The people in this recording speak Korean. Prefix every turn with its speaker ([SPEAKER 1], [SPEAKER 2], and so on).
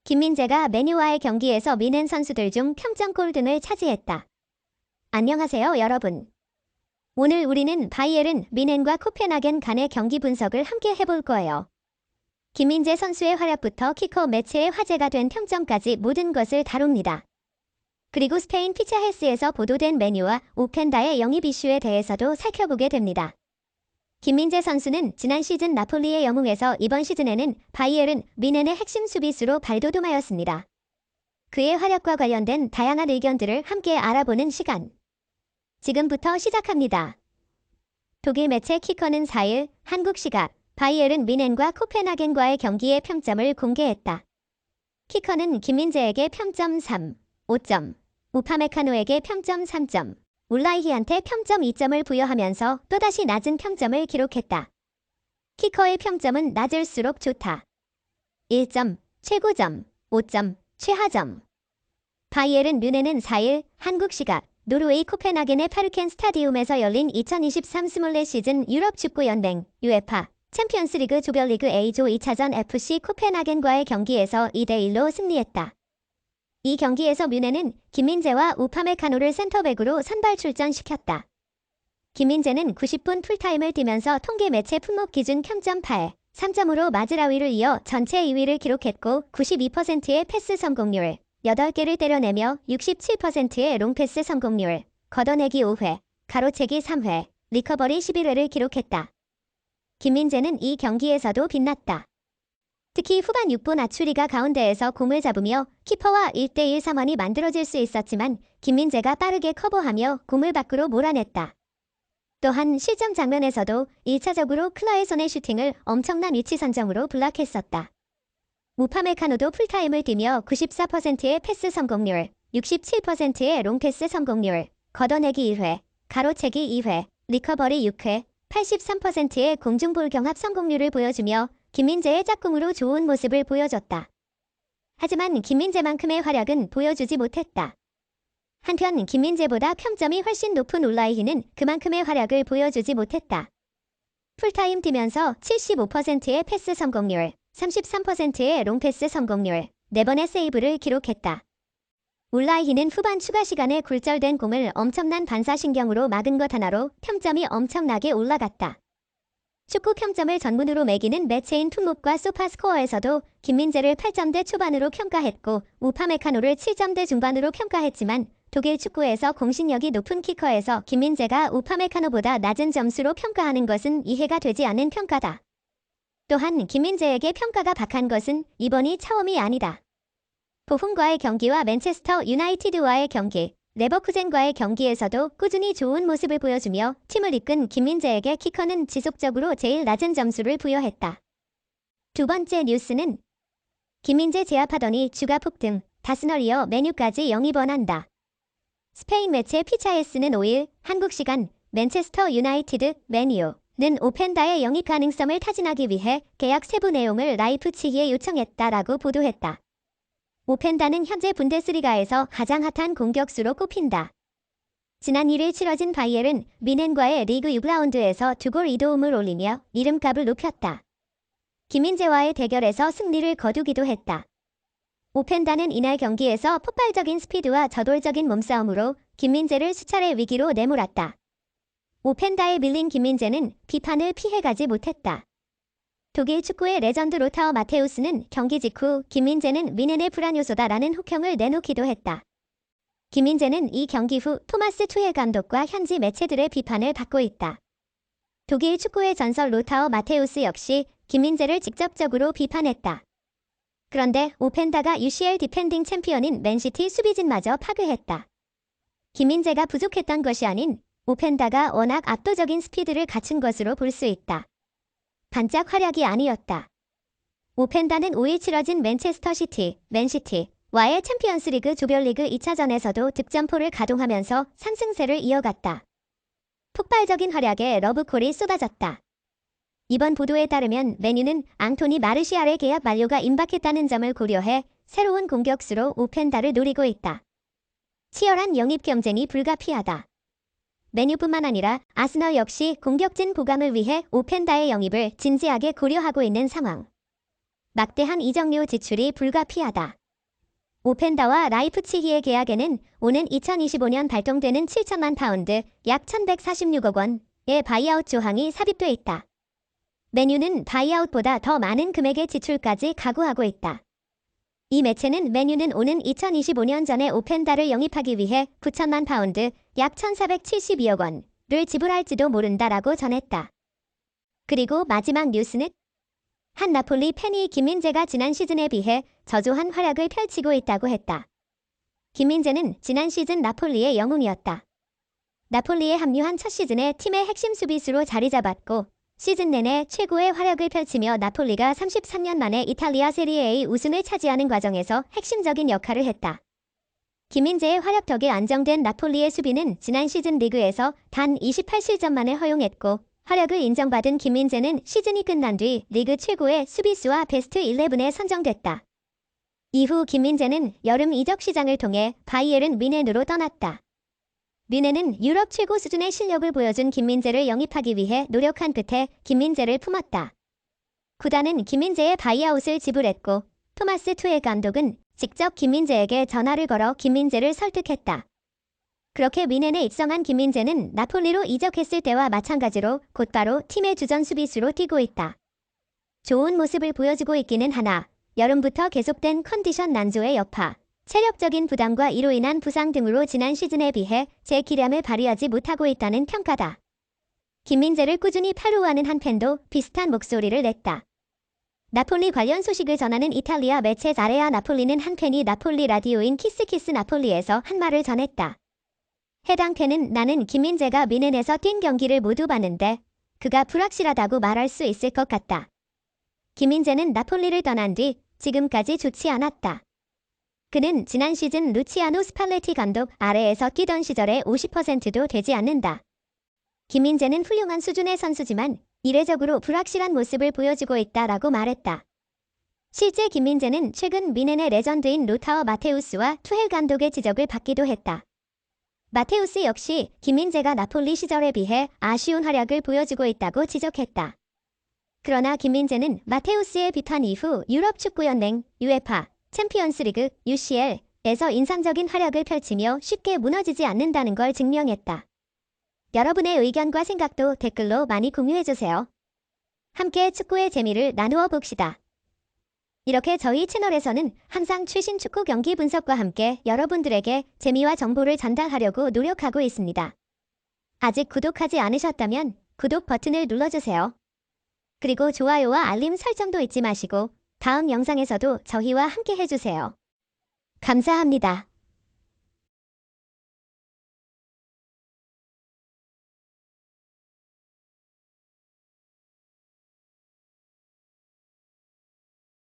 [SPEAKER 1] 김민재가 맨유와의 경기에서 미넨 선수들 중 평점골 등을 차지했다. 안녕하세요 여러분. 오늘 우리는 바이에른 미넨과 코펜하겐 간의 경기 분석을 함께 해볼 거예요. 김민재 선수의 활약부터 키커 매체의 화제가 된 평점까지 모든 것을 다룹니다. 그리고 스페인 피차헤스에서 보도된 맨유와 오펜다의 영입 이슈에 대해서도 살펴보게 됩니다. 김민재 선수는 지난 시즌 나폴리의 영웅에서 이번 시즌에는 바이에른 미넨의 핵심 수비수로 발돋움하였습니다. 그의 활약과 관련된 다양한 의견들을 함께 알아보는 시간. 지금부터 시작합니다. 독일 매체 키커는 4일 한국 시각 바이에른 미넨과 코펜하겐과의 경기의 평점을 공개했다. 키커는 김민재에게 평점 3, 5점, 우파메카노에게 평점 3점, 울라이히한테 평점 2점을 부여하면서 또다시 낮은 평점을 기록했다. 키커의 평점은 낮을수록 좋다. 1점, 최고점, 5점, 최하점. 바이에른 뮌헨은 4일 한국 시각 노르웨이 코펜하겐의 파르켄 스타디움에서 열린 2023 스몰레 시즌 유럽 축구 연맹 UEFA 챔피언스리그 조별리그 A조 2차전 FC 코펜하겐과의 경기에서 2대1로 승리했다. 이 경기에서 뮌헨은 김민재와 우파메카노를 센터백으로 선발 출전시켰다. 김민재는 90분 풀타임을 뛰면서 통계 매체 품목 기준 평점 8, 3점으로 마즈라위를 이어 전체 2위를 기록했고 92%의 패스 성공률, 8개를 때려내며 67%의 롱패스 성공률, 걷어내기 5회, 가로채기 3회, 리커버리 11회를 기록했다. 김민재는 이 경기에서도 빛났다. 특히 후반 6분 아추리가 가운데에서 공을 잡으며 키퍼와 1대1 상황이 만들어질 수 있었지만 김민재가 빠르게 커버하며 공을 밖으로 몰아냈다. 또한 실점 장면에서도 1차적으로 클라의 손의 슈팅을 엄청난 위치 선정으로 블락했었다. 우파메카노도 풀타임을 뛰며 94%의 패스 성공률, 67%의 롱패스 성공률, 걷어내기 1회, 가로채기 2회, 리커버리 6회, 83%의 공중볼 경합 성공률을 보여주며 김민재의 짝꿍으로 좋은 모습을 보여줬다. 하지만 김민재만큼의 활약은 보여주지 못했다. 한편 김민재보다 평점이 훨씬 높은 울라이히는 그만큼의 활약을 보여주지 못했다. 풀타임 뛰면서 75%의 패스 성공률, 33%의 롱패스 성공률, 4번의 세이브를 기록했다. 울라이히는 후반 추가 시간에 굴절된 공을 엄청난 반사신경으로 막은 것 하나로 평점이 엄청나게 올라갔다. 축구 평점을 전문으로 매기는 매체인 풋목과 소파스코어에서도 김민재를 8점대 초반으로 평가했고 우파메카노를 7점대 중반으로 평가했지만 독일 축구에서 공신력이 높은 키커에서 김민재가 우파메카노보다 낮은 점수로 평가하는 것은 이해가 되지 않는 평가다. 또한 김민재에게 평가가 박한 것은 이번이 처음이 아니다. 보훔과의 경기와 맨체스터 유나이티드와의 경기, 레버쿠젠과의 경기에서도 꾸준히 좋은 모습을 보여주며 팀을 이끈 김민재에게 키커는 지속적으로 제일 낮은 점수를 부여했다. 두 번째 뉴스는 김민재 제압하더니 주가 폭등, 다스널 이어 메뉴까지 영입 원한다. 스페인 매체 피차헤스는 5일 한국 시간 맨체스터 유나이티드 맨유는 오펜다의 영입 가능성을 타진하기 위해 계약 세부 내용을 라이프치히에 요청했다라고 보도했다. 오펜다는 현재 분데스리가에서 가장 핫한 공격수로 꼽힌다. 지난 1일 치러진 바이에른 미넨과의 리그 6라운드에서 2골 2도움을 올리며 이름값을 높였다. 김민재와의 대결에서 승리를 거두기도 했다. 오펜다는 이날 경기에서 폭발적인 스피드와 저돌적인 몸싸움으로 김민재를 수차례 위기로 내몰았다. 오펜다에 밀린 김민재는 비판을 피해가지 못했다. 독일 축구의 레전드 로타어 마테우스는 경기 직후 김민재는 미넨의 불안 요소다라는 혹평을 내놓기도 했다. 김민재는 이 경기 후 토마스 투헬 감독과 현지 매체들의 비판을 받고 있다. 독일 축구의 전설 로타어 마테우스 역시 김민재를 직접적으로 비판했다. 그런데 오펜다가 UCL 디펜딩 챔피언인 맨시티 수비진마저 파괴했다. 김민재가 부족했던 것이 아닌 오펜다가 워낙 압도적인 스피드를 갖춘 것으로 볼 수 있다. 반짝 활약이 아니었다. 오펜다는 5일 치러진 맨체스터 시티, 맨시티와의 챔피언스리그 조별리그 2차전에서도 득점포를 가동하면서 상승세를 이어갔다. 폭발적인 활약에 러브콜이 쏟아졌다. 이번 보도에 따르면 맨유는 앙토니 마르시알의 계약 만료가 임박했다는 점을 고려해 새로운 공격수로 오펜다를 노리고 있다. 치열한 영입 경쟁이 불가피하다. 맨유뿐만 아니라 아스널 역시 공격진 보강을 위해 오펜다의 영입을 진지하게 고려하고 있는 상황. 막대한 이적료 지출이 불가피하다. 오펜다와 라이프치히의 계약에는 오는 2025년 발동되는 7천만 파운드, 약 1146억 원의 바이아웃 조항이 삽입돼 있다. 맨유는 바이아웃보다 더 많은 금액의 지출까지 각오하고 있다. 이 매체는 맨유는 오는 2025년 전에 오펜다를 영입하기 위해 9천만 파운드, 약 1472억 원을 지불할지도 모른다라고 전했다. 그리고 마지막 뉴스는 한 나폴리 팬이 김민재가 지난 시즌에 비해 저조한 활약을 펼치고 있다고 했다. 김민재는 지난 시즌 나폴리의 영웅이었다. 나폴리에 합류한 첫 시즌에 팀의 핵심 수비수로 자리 잡았고 시즌 내내 최고의 활약을 펼치며 나폴리가 33년 만에 이탈리아 세리에 A 우승을 차지하는 과정에서 핵심적인 역할을 했다. 김민재의 활약 덕에 안정된 나폴리의 수비는 지난 시즌 리그에서 단 28실점만을 허용했고 활약을 인정받은 김민재는 시즌이 끝난 뒤 리그 최고의 수비수와 베스트 11에 선정됐다. 이후 김민재는 여름 이적 시장을 통해 바이에른 뮌헨으로 떠났다. 뮌헨은 유럽 최고 수준의 실력을 보여준 김민재를 영입하기 위해 노력한 끝에 김민재를 품었다. 구단은 김민재의 바이아웃을 지불했고 토마스 투엘 감독은 직접 김민재에게 전화를 걸어 김민재를 설득했다. 그렇게 뮌헨에 입성한 김민재는 나폴리로 이적했을 때와 마찬가지로 곧바로 팀의 주전 수비수로 뛰고 있다. 좋은 모습을 보여주고 있기는 하나 여름부터 계속된 컨디션 난조의 여파, 체력적인 부담과 이로 인한 부상 등으로 지난 시즌에 비해 제 기량을 발휘하지 못하고 있다는 평가다. 김민재를 꾸준히 팔로우하는 한 팬도 비슷한 목소리를 냈다. 나폴리 관련 소식을 전하는 이탈리아 매체 아레아 나폴리는 한 팬이 나폴리 라디오인 키스키스 나폴리에서 한 말을 전했다. 해당 팬은 나는 김민재가 뮌헨에서 뛴 경기를 모두 봤는데 그가 불확실하다고 말할 수 있을 것 같다. 김민재는 나폴리를 떠난 뒤 지금까지 좋지 않았다. 그는 지난 시즌 루치아노 스팔레티 감독 아래에서 뛰던 시절에 50%도 되지 않는다. 김민재는 훌륭한 수준의 선수지만 이례적으로 불확실한 모습을 보여주고 있다라고 말했다. 실제 김민재는 최근 뮌헨의 레전드인 로타어 마테우스와 투헬 감독의 지적을 받기도 했다. 마테우스 역시 김민재가 나폴리 시절에 비해 아쉬운 활약을 보여주고 있다고 지적했다. 그러나 김민재는 마테우스의 비판 이후 유럽 축구연맹, UEFA, 챔피언스리그, UCL에서 인상적인 활약을 펼치며 쉽게 무너지지 않는다는 걸 증명했다. 여러분의 의견과 생각도 댓글로 많이 공유해주세요. 함께 축구의 재미를 나누어 봅시다. 이렇게 저희 채널에서는 항상 최신 축구 경기 분석과 함께 여러분들에게 재미와 정보를 전달하려고 노력하고 있습니다. 아직 구독하지 않으셨다면 구독 버튼을 눌러주세요. 그리고 좋아요와 알림 설정도 잊지 마시고 다음 영상에서도 저희와 함께 해주세요. 감사합니다.